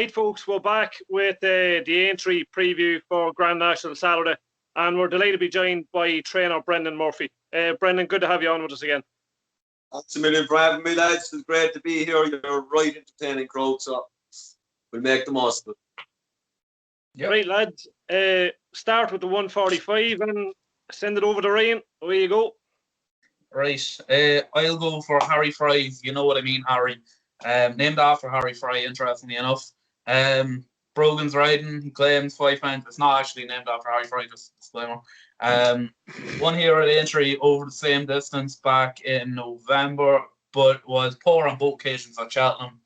Right, folks, we're back with the Aintree preview for Grand National Saturday, and we're delighted to be joined by trainer Brendan Murphy. Brendan, good to have you on with us again. Thanks a million for having me, lads. It's great to be here. You're right entertaining crowd, so we'll make the most of it. Yep. Right, lads, start with the 145 and send it over to Ryan. Away you go. Right, I'll go for Harry Fry. You know what I mean, Harry. Named after Harry Fry, interestingly enough. Brogan's riding, he claims 5 pounds. It's not actually named after Harry Fry, just disclaimer. Won here at Aintree over the same distance back in November, but was poor on both occasions at Cheltenham.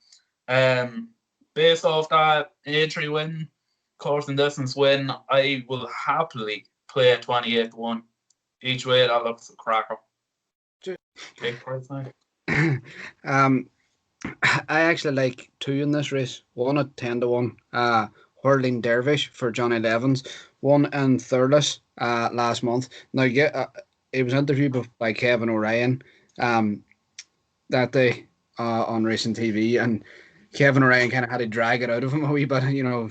Based off that Aintree win, course and distance win, I will happily play a 28-1. Each way, that looks a cracker. Big price now. I actually like 2 in this race. 1 at 10-1. Whirling Dervish for Johnny Levens. 1 in Thurles last month. Now, it was interviewed by Kevin O'Ryan that day on Racing TV, and Kevin O'Ryan kind of had to drag it out of him a wee bit. You know,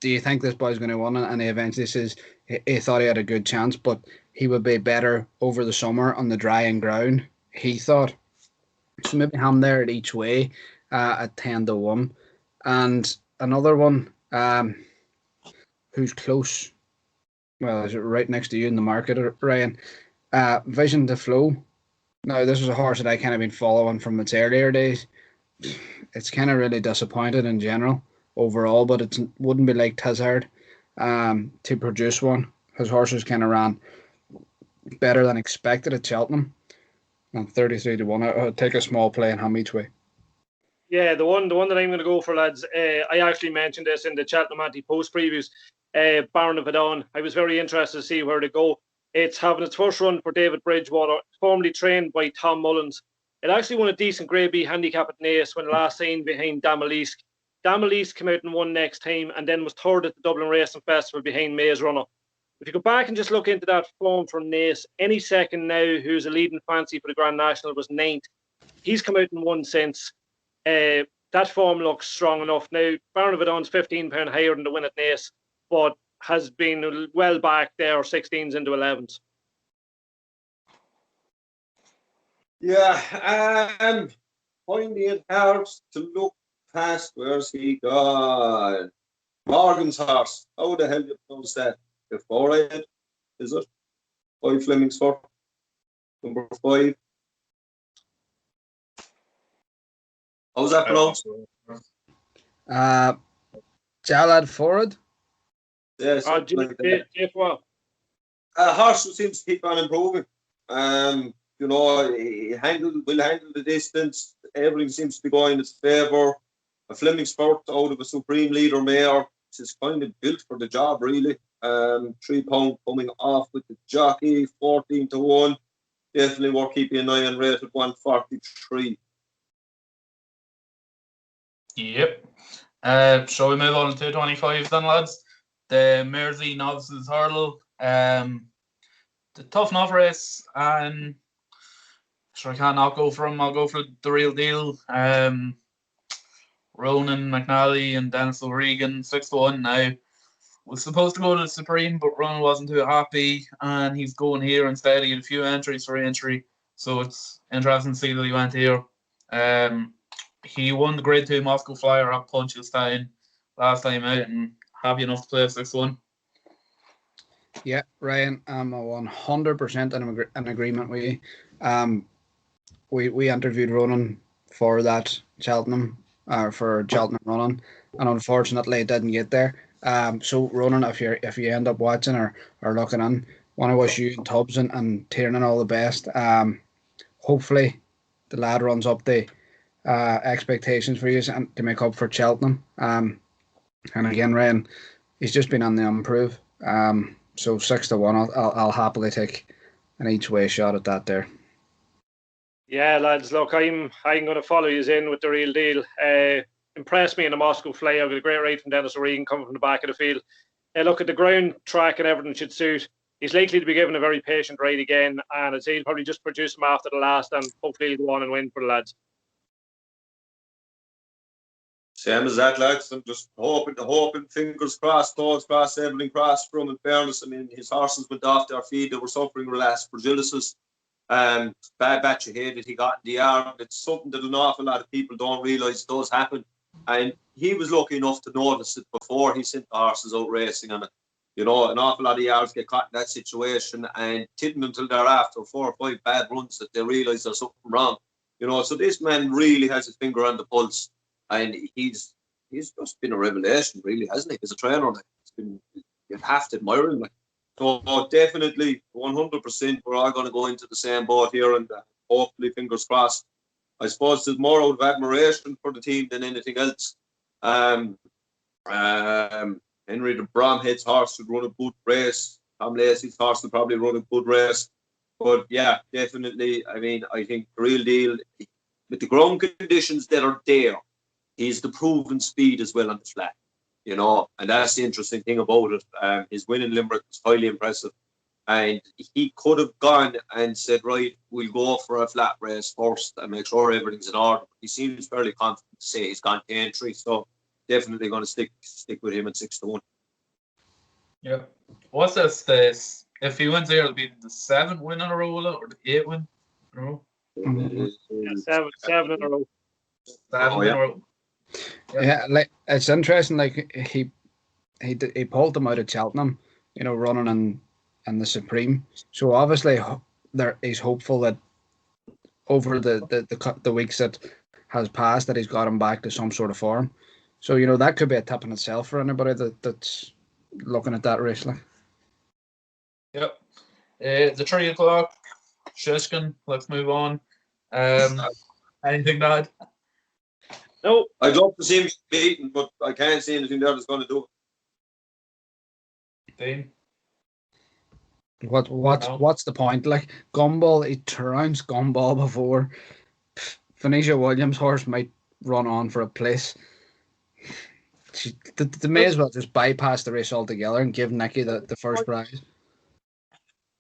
do you think this boy's going to win? And he eventually says he thought he had a good chance, but he would be better over the summer on the drying ground, he thought. So maybe I'm there at each way at 10-1. And another one who's close, well, is it right next to you in the market, Ryan? Vision to Flow. Now, this is a horse that I kind of been following from its earlier days. It's kind of really disappointed in general overall, but it wouldn't be like Tizard to produce one. His horses kind of ran better than expected at Cheltenham. And 33-1. I'll take a small play and ham each way. Yeah, the one that I'm going to go for, lads. I actually mentioned this in the Cheltenham anti-post previews. Baron of Adon. I was very interested to see where to go. It's having its first run for David Bridgewater, formerly trained by Tom Mullins. It actually won a decent Grade B handicap at Naas when last seen behind Damalisk. Damalisk came out and won next time, and then was third at the Dublin Racing Festival behind Maze Runner. If you go back and just look into that form from Naas, any second now who's a leading fancy for the Grand National was 9th. He's come out and won since. That form looks strong enough. Now, Baron of Adon's £15 higher than the win at Naas, but has been well back there, 16s into 11s. Yeah, finding it hard to look past. Where's he gone? Morgan's horse. How the hell do you pronounce that? The 4-8, is it? 5 Fleming's 4. Number 5. How's that pronounced? Jalad Forad? Yes. A horse who seems to keep on improving. You know, he will handle the distance. Everything seems to be going in his favour. A Fleming Sport out of a Supreme Leader mare. It's kind of built for the job, really. 3 pound coming off with the jockey, 14-1. Definitely worth keeping an eye on, rated 143. Yep. Shall we move on to 225 then, lads? The Mersey Novices Hurdle. The tough enough race, and sure I can't not go for him. I'll go for the real deal. Ronan McNally and Dennis O'Regan, 6-1 now. Was supposed to go to the Supreme, but Ronan wasn't too happy, and he's going here instead. He had a few entries for Aintree, so it's interesting to see that he went here. He won the Grade 2 Moscow Flyer at Punchestown last time out, and happy enough to play 6-1. Yeah, Ryan, I'm 100% in agreement with you. We interviewed Ronan for that Cheltenham, for Cheltenham running, and unfortunately it didn't get there. So Ronan, if you end up watching or looking in, want to wish you and Tubbs and Tiernan all the best. Hopefully the lad runs up the expectations for you and to make up for Cheltenham. And again, Ryan, he's just been on the improve. So 6-1, I'll happily take an each way shot at that there. Yeah, lads, look, I'm going to follow you in with the real deal. Impressed me in the Moscow Flyer. Got a great ride from Dennis O'Regan coming from the back of the field. Look at the ground, track and everything should suit. He's likely to be given a very patient ride again, and I'd say he'll probably just produce him after the last, and hopefully he'll go on and win for the lads. Same as that, lads. I'm just hoping, fingers crossed, toes crossed, everything crossed from. In fairness, I mean, his horses went off their feet. They were suffering with aspergillosis. Bad batch of hay that he got in the arm. It's something that an awful lot of people don't realise does happen. And he was lucky enough to notice it before he sent the horses out racing. And, you know, an awful lot of yards get caught in that situation and didn't until thereafter 4 or 5 bad runs that they realise there's something wrong. You know, so this man really has his finger on the pulse. And he's just been a revelation, really, hasn't he? As a trainer, like, you have to admire him. Like. So definitely, 100%, we're all going to go into the same boat here, and hopefully, fingers crossed. I suppose there's more out of admiration for the team than anything else. Henry the Bromhead's horse should run a good race. Tom Lacey's horse will probably run a good race. But yeah, definitely. I mean, I think the real deal with the ground conditions that are there. He's the proven speed as well on the flat, you know, and that's the interesting thing about it. His win in Limerick was highly impressive, and he could have gone and said, right, we'll go for a flat race first and make sure everything's in order. He seems fairly confident to say he's gone to Aintree, so definitely going to stick with him at 6-1. Yeah. What's this? If he wins here, it'll be the 7th win in a row, or the 8th win in a row? Yeah, seven in a row. 7 in a row. Yeah, like it's interesting. Like he pulled them out of Cheltenham, you know, running in the Supreme. So obviously, he's hopeful that over the weeks that has passed, that he's got him back to some sort of form. So you know that could be a tip in itself for anybody that's looking at that race. Like. Yep. The 3 o'clock, Shishkin. Let's move on. Anything to add? No. I'd love to see him beaten, but I can't see anything there that's going to do it. Dean? What's the point? Like Gumball, he trounced Gumball before. Phoenicia Williams' horse might run on for a place. They may as well just bypass the race altogether and give Nicky the first prize.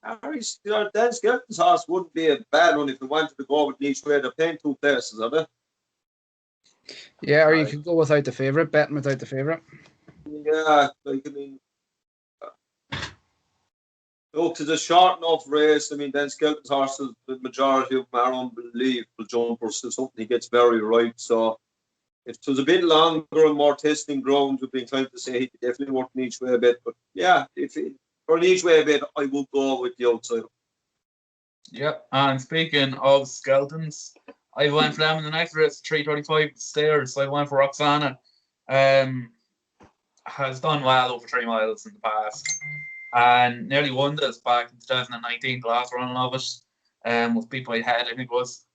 Dan Skelton's horse wouldn't be a bad one if they wanted to go with each way. They're paying 2 places, are they? Yeah, or you could go without the favourite, betting without the favourite. Yeah, like, I mean, look, it's a short enough race. I mean, Dan Skelton's horses, the majority of them are unbelievable jumpers. So something he gets very right. So if it was a bit longer and more testing ground, we'd be inclined to say he'd be definitely worth an each way bet. But yeah, for an each way bet, I would go with the outsider. Yep. And speaking of Skeltons, I went for them in the next race, 3:35 stairs. I went for Roxana. Has done well over 3 miles in the past, and nearly won this back in 2019, the last run of it. Was beat by Head, I think it was.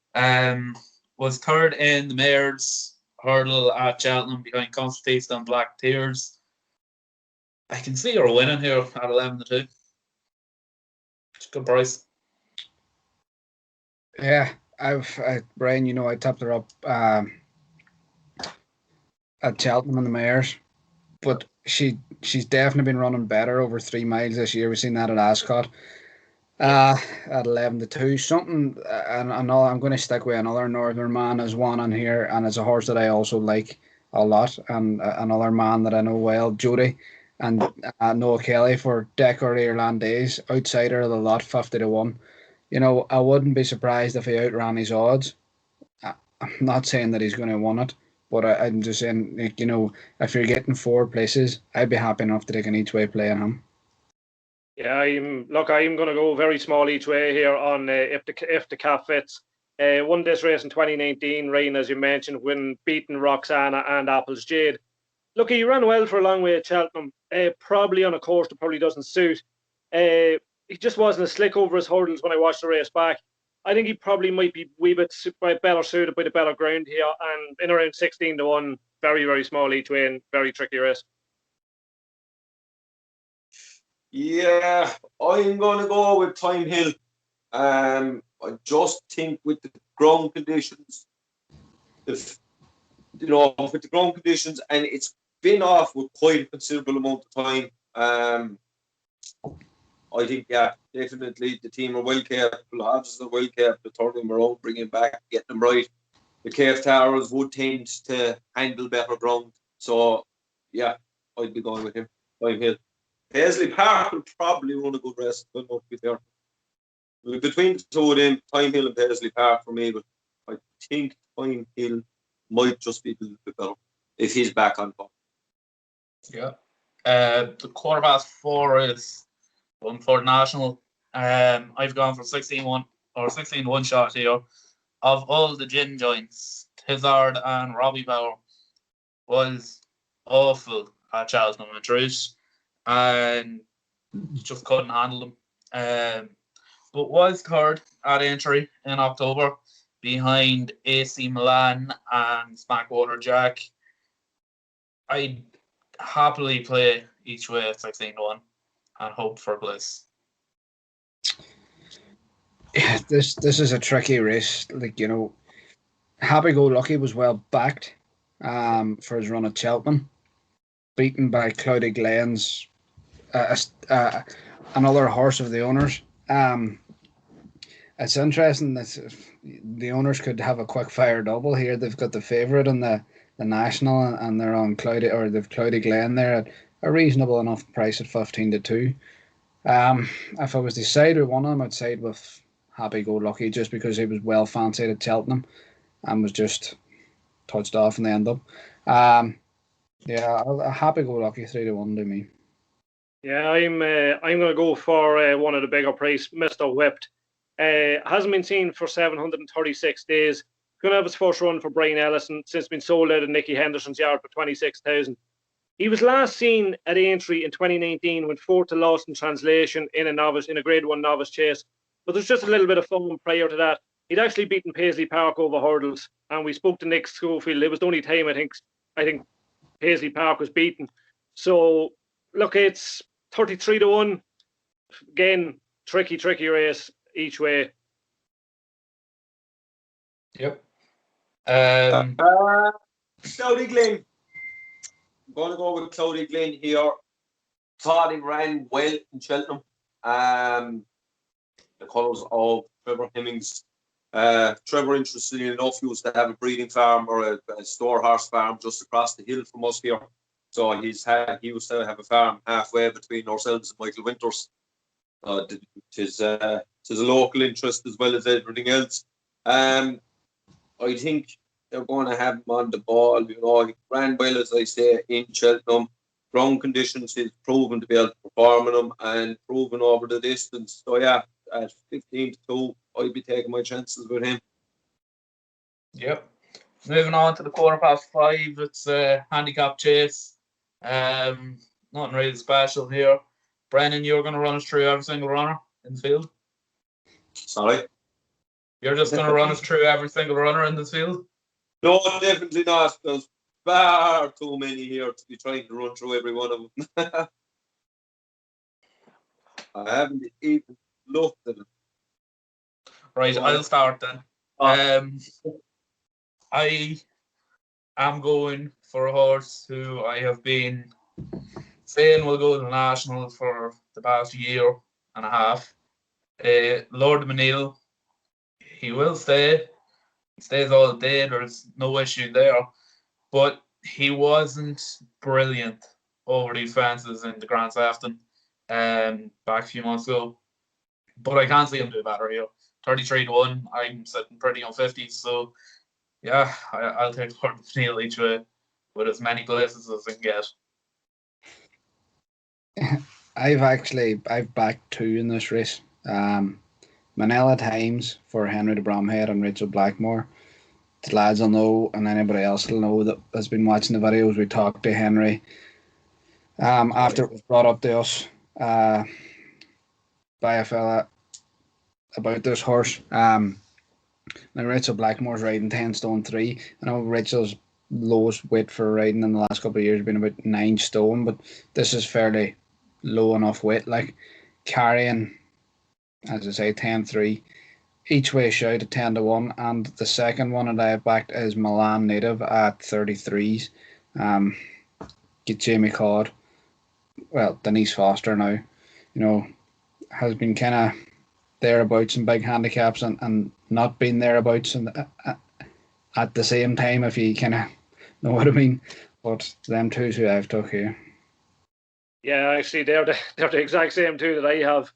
Was third in the Mayor's hurdle at Cheltenham behind Constantista and Black Tears. I can see her winning here at 11-2. It's a good price. Yeah. Brian, you know, I tapped her up at Cheltenham and the Mayor's, but she's definitely been running better over 3 miles this year. We've seen that at Ascot at 11-2. Something, and I'm going to stick with another Northern man as one on here, and it's a horse that I also like a lot, and another man that I know well, Jody, and Noah Kelly for Decker Ireland Days, outsider of the lot, 50-1. You know, I wouldn't be surprised if he outran his odds. I'm not saying that he's going to win it, but I'm just saying, like, you know, if you're getting 4 places, I'd be happy enough to take an each way play on him. Yeah, I'm going to go very small each way here on if the calf fits. Won this race in 2019, rain as you mentioned, when beating Roxana and Apple's Jade. Look, he ran well for a long way at Cheltenham. Probably on a course that probably doesn't suit. He just wasn't as slick over his hurdles when I watched the race back. I think he probably might be a wee bit better suited by the better ground here, and in around 16-1, very, very small each way and very tricky race. Yeah, I'm going to go with Time Hill. I just think with the ground conditions, with the ground conditions, and it's been off with quite a considerable amount of time. I think, yeah, definitely the team are well capable. Hodges are well capable, turning them around, bringing them back, getting them right. the Cave Towers would tend to handle better ground. So, yeah, I'd be going with him. Time Hill. Paisley Park will probably run a good race. But not be fair. Between the two of them, Time Hill and Paisley Park for me, but I think Time Hill might just be a little bit better if he's back on top. Yeah. The quarter-past-4 is Longford National. I've gone for 16-1 or 16-1 shot here. Of all the gin joints, Tizard and Robbie Power was awful at Cheltenham and Truce, and just couldn't handle them. But was third at Aintree in October behind AC Milan and Smackwater Jack. I'd happily play each way at 16-1 and hope for bliss. Yeah, this is a tricky race. Like, you know, Happy Go Lucky was well backed for his run at Cheltenham, beaten by Cloudy Glens, another horse of the owners. It's interesting that the owners could have a quick fire double here. They've got the favourite in the National, and they're on Cloudy, or they've Cloudy Glen there at a reasonable enough price at 15-2. If I was to side with one of them, I'd side with Happy Go Lucky, just because he was well fancied at Cheltenham and was just touched off in the end up. Yeah, a Happy Go Lucky 3-1 to me. Yeah, I'm going to go for one of the bigger price, Mr. Whipped. Hasn't been seen for 736 days. Going to have his first run for Brian Ellison, since been sold out of Nicky Henderson's yard for 26,000. He was last seen at Aintree in 2019 when fourth to Lost in Translation in a Grade 1 novice chase. But there's just a little bit of fun prior to that. He'd actually beaten Paisley Park over hurdles, and we spoke to Nick Schofield. It was the only time I think Paisley Park was beaten. So look, it's 33-1. Again, tricky race each way. Yep. Cloudy Glen. I'm going to go with Cloudy Glen here. Thought he ran well in Cheltenham. The colours of Trevor Hemmings. Trevor, interestingly enough, used to have a breeding farm or a store horse farm just across the hill from us here. So he used to have a farm halfway between ourselves and Michael Winters. Tis a local interest as well as everything else. I think they're going to have him on the ball. You know, he ran well, as I say, in Cheltenham. Ground conditions, he's proven to be able to perform in them and proven over the distance. So yeah, at 15-2, I'd be taking my chances with him. Yep. Moving on to the quarter-past-5, it's a handicap chase. Nothing really special here. Brennan, you're going to run us through every single runner in the field? Sorry? You're just going to run us through every single runner in this field? No, definitely not. There's far too many here to be trying to run through every one of them. I haven't even looked at them. Right, I'll start then. I am going for a horse who I have been saying will go to the National for the past year and a half. Lord Manil, he will stay. He stays all day. There's no issue there. But he wasn't brilliant over these fences in the Grand Sefton back a few months ago. But I can't see him do better here. 33-1. I'm sitting pretty on 50. So, yeah, I'll take Lord Manil each way with as many places as I can get. I've backed two in this race. Manila Times for Henry de Bromhead and Rachel Blackmore. The lads will know, and anybody else will know that has been watching the videos. We talked to Henry after it was brought up to us by a fella about this horse. Now Rachel Blackmore's riding 10 stone 3. I know Rachel's lowest weight for riding in the last couple of years has been about 9 stone, but this is fairly low enough weight, like carrying, as I say, 10-3 each way shout at 10-1, and the second one that I have backed is Milan Native at 33s. Get Jamie Codd, well, Denise Foster now, you know, has been kind of thereabouts in big handicaps and not been thereabouts in at the same time, if you kind of know what I mean. But them two who I've took here. Yeah, actually, they're the exact same two that I have.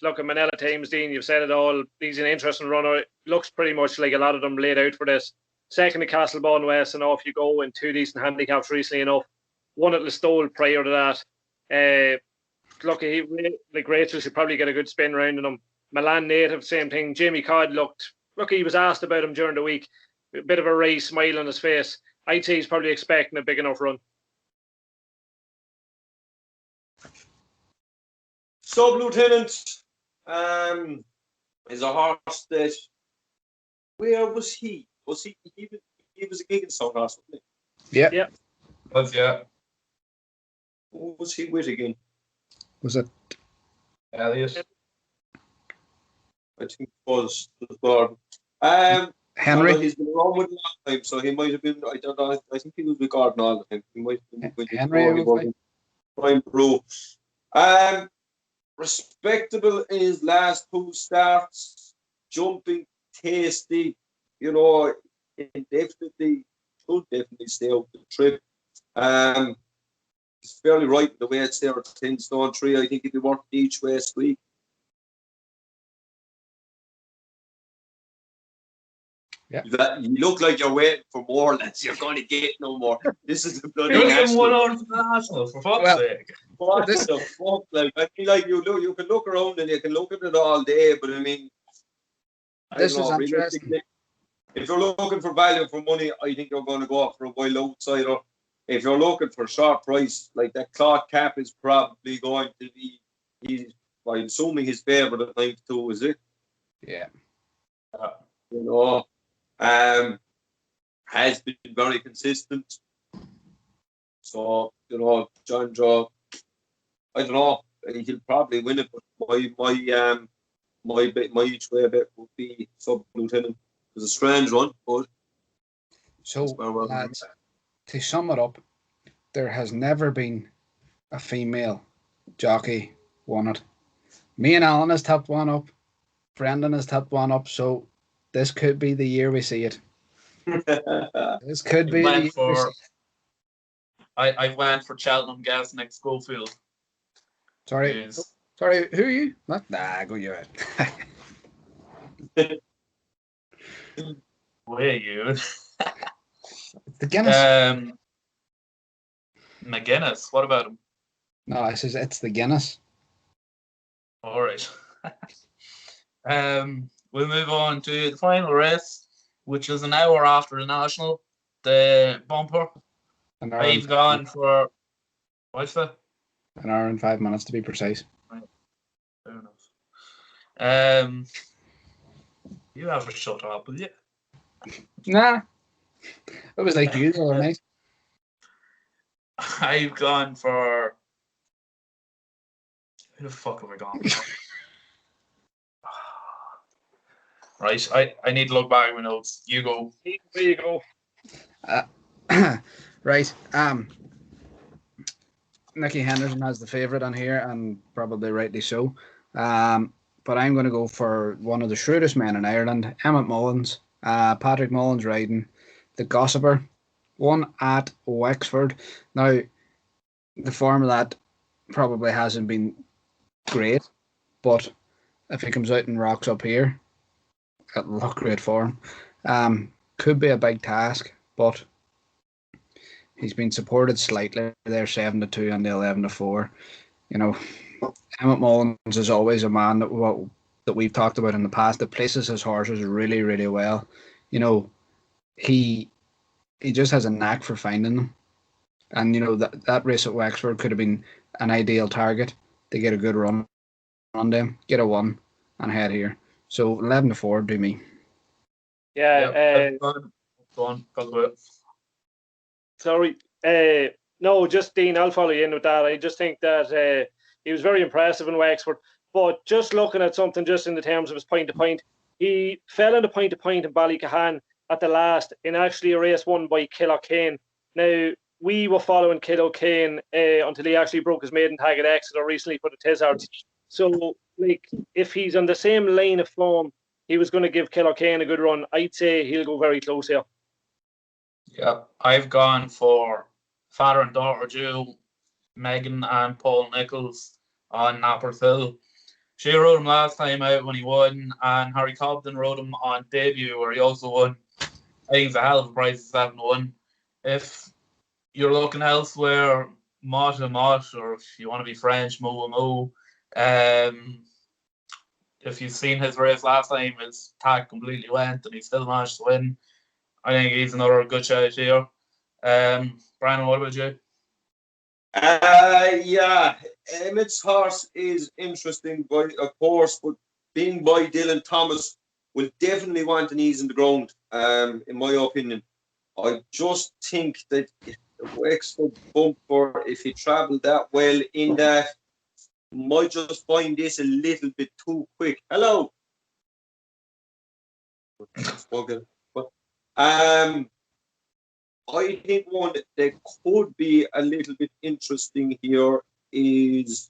Look at Manila Thames Dean, you've said it all. He's an interesting runner. Looks pretty much like a lot of them laid out for this. Second to Castlebawn West, and off you go in two decent handicaps recently enough. One at Listowel prior to that. Look, like Rachel should probably get a good spin round in him. Milan native, same thing. Jamie Codd looked. Look, he was asked about him during the week. A bit of a wry smile on his face. I'd say he's probably expecting a big enough run. Sub-Lieutenant is a horse that. Where was he? Was he was a gig in South House, wasn't he? Yeah. Yeah. But yeah, Who was he with again? Was it? Elliot. I think it was Gordon. Henry? He's been around with a long time, so he might have been. I don't know. I think he was with Gordon all the time. He might have been with Henry. Prime Pro. Respectable in his last two starts. Jumping, tasty. You know, definitely should definitely stay out the trip. It's fairly right the way it's there at 10 stone 3. I think it'd be worth each way squeak. Yeah. You look like you're waiting for more, lads. You're going to get no more. This is the bloody You're giving national. 1 hour to the national, for fuck's sake. What This- the fuck? Like, I feel like you can look around and you can look at it all day, but I mean, This is interesting. If you're looking for value for money, I think you're going to go up for a wild outsider. If you're looking for short price, like that cloth cap is probably going to be, I'm assuming his favourite at 92, is it? Yeah. You know, has been very consistent. So, you know, John Joe, I don't know, he'll probably win it, but my each way bet would be Sub-Lieutenant. It's a strange one, but So, lads, to sum it up, there has never been a female jockey won it. Me and Alan has tapped one up. Brendan has tapped one up. So this could be the year we see it. This could be the year we see it. I went for Cheltenham Gas next Schofield. Sorry, who are you? What? Nah, go you out. Where are you? The Guinness. McGuinness, what about him? No, I says it's the Guinness. All right. We'll move on to the final race, which is an hour after the national. The bumper. I've gone for what's that? An hour and 5 minutes to be precise. Right. Fair enough. You have a shut up, will you? Nah. It was like you the other night. I've gone for who the fuck have I gone for? Right, I need to look back at my notes. You go. There you go. Right. Nicky Henderson has the favourite on here, and probably rightly so. But I'm going to go for one of the shrewdest men in Ireland, Emmett Mullins. Patrick Mullins riding the Gossiper, one at Wexford. Now, the form of that probably hasn't been great, but if he comes out and rocks up here, it'll look great for him. Could be a big task, but he's been supported slightly. They're 7-2 and the 11-4. You know, Emmett Mullins is always a man that we've talked about in the past that places his horses really, really well. You know, he just has a knack for finding them. And, you know, that race at Wexford could have been an ideal target to get a good run on them, get a 1 and head here. So 11-4, do me. Yeah. Go on. Go it. Sorry. No, just Dean, I'll follow you in with that. I just think that he was very impressive in Wexford. But just looking at something just in the terms of his point-to-point, he fell into point-to-point in Ballycahan at the last in actually a race won by Killockane. Now, we were following Killockane until he actually broke his maiden tag at Exeter recently for the Tizards. So, like, if he's on the same line of form he was going to give Killarkane a good run. I'd say he'll go very close here. Yeah, I've gone for father and daughter duo, Megan and Paul Nichols on Napper Hill. She rode him last time out when he won, and Harry Cobden rode him on debut where he also won. I think it's a hell of a price at 7-1. If you're looking elsewhere, Mott, or if you want to be French, Mo. If you've seen his race last time, his tag completely went and he still managed to win. I think he's another good shout here. Brandon, what about you? Yeah, Emmett's horse is interesting, of course, but being by Dylan Thomas will definitely want an ease in the ground, in my opinion. I just think that the Wexford bumper, if he travelled that well in that, might just find this a little bit too quick. Hello. But I think one that could be a little bit interesting here is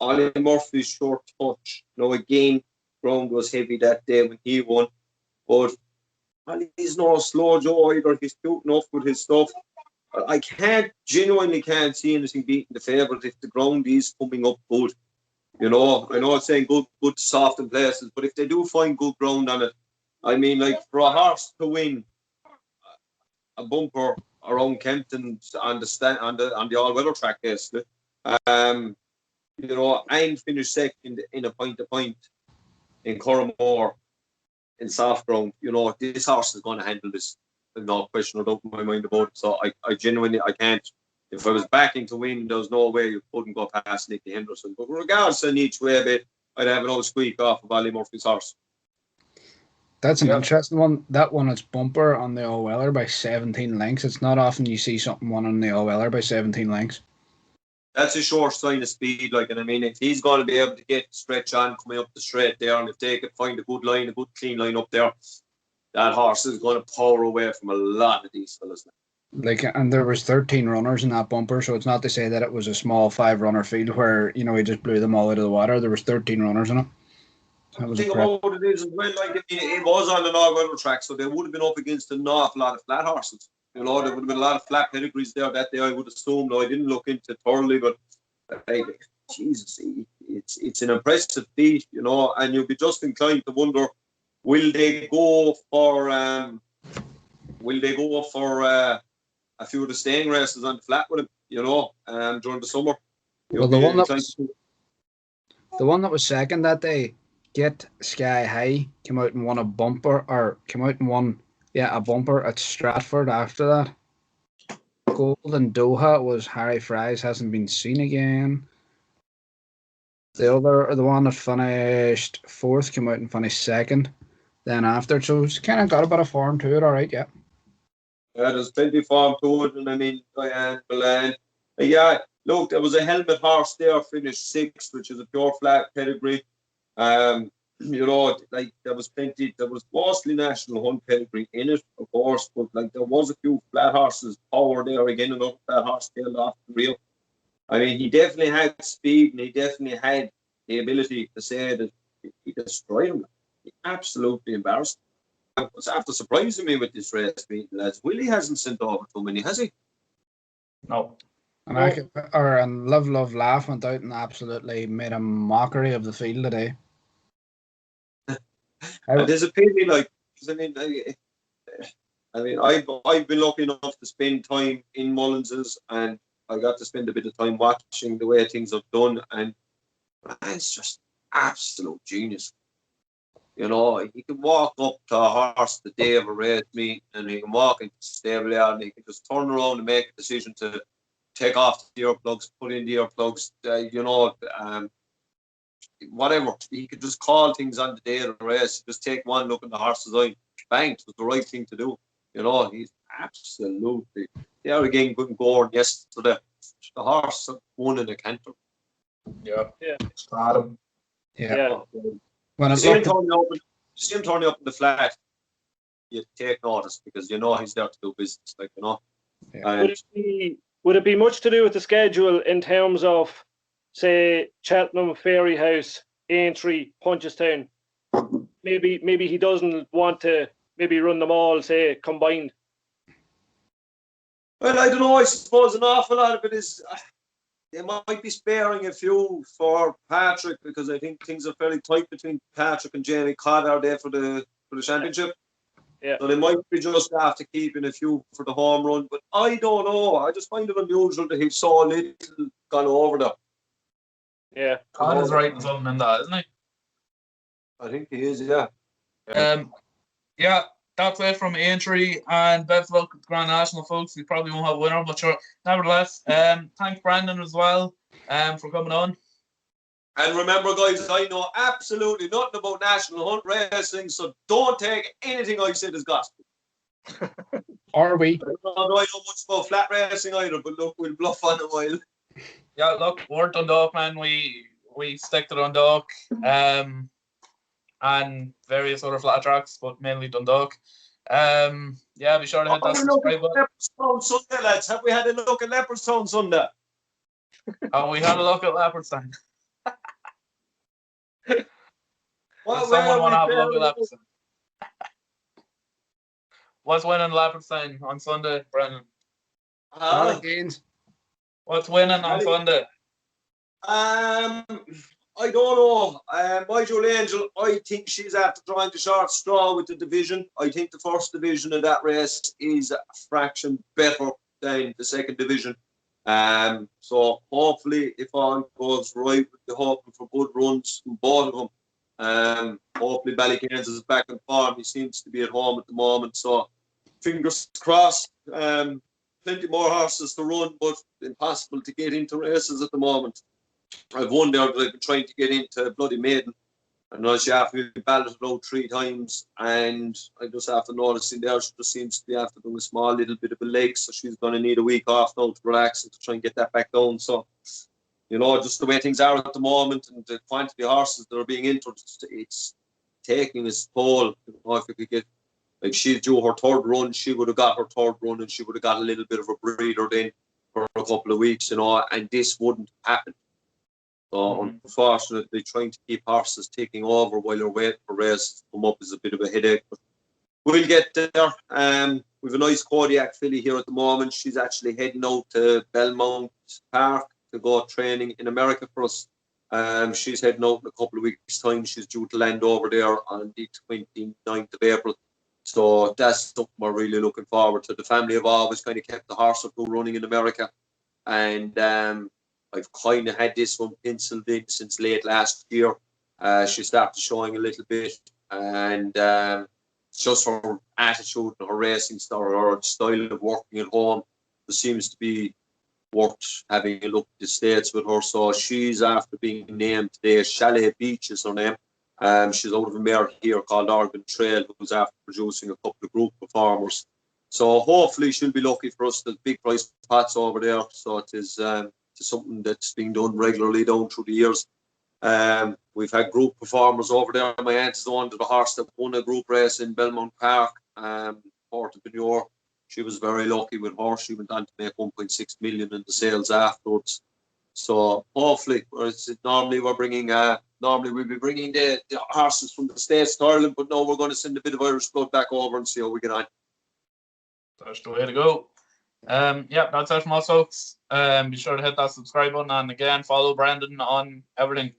Ollie Murphy's Short Touch. Now, again, ground was heavy that day when he won, but Ollie's no slow Joe either. He's cute enough with his stuff. I genuinely can't see anything beating the favourite if the ground is coming up good. I know it's saying good soft in places, but if they do find good ground on it, I mean, like for a horse to win a bumper around Kempton on the all-weather track, basically. And finish second in a point-to-point in Corrimore in soft ground. This horse is going to handle this. There's no question or doubt in my mind about it. So I genuinely, I can't. If I was backing to win, there's no way you couldn't go past Nicky Henderson. But regardless of each way of it, I'd have another squeak off of Ali Murphy's horse. That's an interesting one. That one is bumper on the All-Weather by 17 lengths. It's not often you see something won on the All-Weather by 17 lengths. That's a short sign of speed, and I mean, if he's going to be able to get stretch on coming up the straight there, and if they could find a good clean line up there, that horse is going to power away from a lot of these fellas. And there was 13 runners in that bumper, so it's not to say that it was a small 5-runner field where he just blew them all out of the water. There was 13 runners in it. The thing about it is as well, it was on an all-weather track, so they would have been up against an awful lot of flat horses. There would have been a lot of flat pedigrees there that day, I would assume. Though I didn't look into it thoroughly, but Jesus, it's an impressive feat, and you'll be just inclined to wonder, will they go for a few of the staying races on the flat with him, during the summer? Well, the one that was second that day, Get Sky High, came out and won a bumper at Stratford after that. Golden Doha was Harry Fry's, hasn't been seen again. The one that finished fourth came out and finished second then after, so it's kind of got a bit of form to it, all right, yeah. There's plenty of form to it, and I mean, look, there was a helmet horse there, finished sixth, which is a pure flat pedigree. There was plenty. There was mostly national hunt pedigree in it, of course, but there was a few flat horses. Power there again, another flat horse tailed off the real. I mean, he definitely had speed, and he definitely had the ability to say that he destroyed him. He absolutely embarrassed him. What's after surprising me with this race meeting, lads, Willie hasn't sent over too many, has he? No. And Love Laugh went out and absolutely made a mockery of the field today. And there's a pity, I've been lucky enough to spend time in Mullins's, and I got to spend a bit of time watching the way things are done, and it's just absolute genius. He can walk up to a horse the day of a race meet, and he can walk into the stable yard, and he can just turn around and make a decision to take off the earplugs, put in the earplugs, whatever. He could just call things on the day of the race, just take one look in the horse's eye, bang, it was the right thing to do. He's absolutely there again. Good going yesterday. The horse won in a canter. Yeah. Stratum. Yeah. When I see him turning up in the flat, you take notice because he's there to do business. Yeah. Would it be much to do with the schedule in terms of, say, Cheltenham, Fairyhouse, Aintree, Punchestown? maybe he doesn't want to maybe run them all, say, combined. Well, I don't know. I suppose an awful lot of it is they might be sparing a few for Patrick because I think things are fairly tight between Patrick and Jamie Codd are there for the championship. Yeah. So they might be just after keeping a few for the home run. But I don't know. I just find it unusual that he's so little gone over there. Yeah. Codd is writing something in that, isn't he? I think he is, yeah. Yeah, that's it from Aintree, and best of luck with Grand National, folks. We probably won't have a winner, but sure. Nevertheless, thanks Brandon as well for coming on. And remember, guys, I know absolutely nothing about National Hunt Racing, so don't take anything I said as gospel. Are we? I don't know much about flat racing either, but look, we'll bluff on a while. Yeah, look, we're Dundalk, man. We stick to Dundalk. And various other flat tracks, but mainly Dundalk. Yeah, be sure to hit that subscribe button. Leopardstown Sunday, lads. Have we had a look at Leopardstown Sunday? Oh, we had a look at Leopardstown. Well, someone want to have a look at Leopardstown? What's winning Leopardstown on Sunday, Brendan? What's winning on Sunday? I don't know. My Jewel Angel, I think she's after trying to short straw with the division. I think the first division of that race is a fraction better than the second division. So hopefully, if all goes right, we're hoping for good runs from both of them. Hopefully, Ballygains is back in form. He seems to be at home at the moment. So fingers crossed. Plenty more horses to run, but impossible to get into races at the moment. I've one there that I've been trying to get into Bloody Maiden, and I have to be balloted out 3 times, and I just after noticing there she just seems to be after doing a small little bit of a leg, so she's going to need a week off now to relax and to try and get that back down. So, you know, just the way things are at the moment and the quantity of horses that are being entered, it's taking its toll. You know, if we could get, like, she's due her 3rd run, she would have got her 3rd run, and she would have got a little bit of a breather then for a couple of weeks, you know, and this wouldn't happen. So unfortunately, trying to keep horses taking over while you're waiting for races to come up is a bit of a headache. But we'll get there. We've a nice Kodiak filly here at the moment. She's actually heading out to Belmont Park to go training in America for us. She's heading out in a couple of weeks' time. She's due to land over there on the 29th of April. So that's something we're really looking forward to. The family have always kind of kept the horse up running in America. And I've kind of had this one penciled in since late last year. She started showing a little bit, and just her attitude and her racing style, her style of working at home, there seems to be worth having a look at the States with her. So she's after being named today. Chalet Beach is her name. She's out of a mare here called Oregon Trail, who's after producing a couple of group performers. So hopefully she'll be lucky for us. There's big price pots over there. So it is something that's being done regularly down through the years. We've had group performers over there. My aunt is the one to the horse that won a group race in Belmont Park, Port of Benure. She was very lucky with her. She went on to make 1.6 million in the sales afterwards. So hopefully, normally we're bringing, normally we'll be bringing the horses from the States to Ireland, but no, we're going to send a bit of Irish blood back over and see how we get on. That's the way to go. Yeah, that's it from us, folks. Be sure to hit that subscribe button, and again, follow Brandon on everything.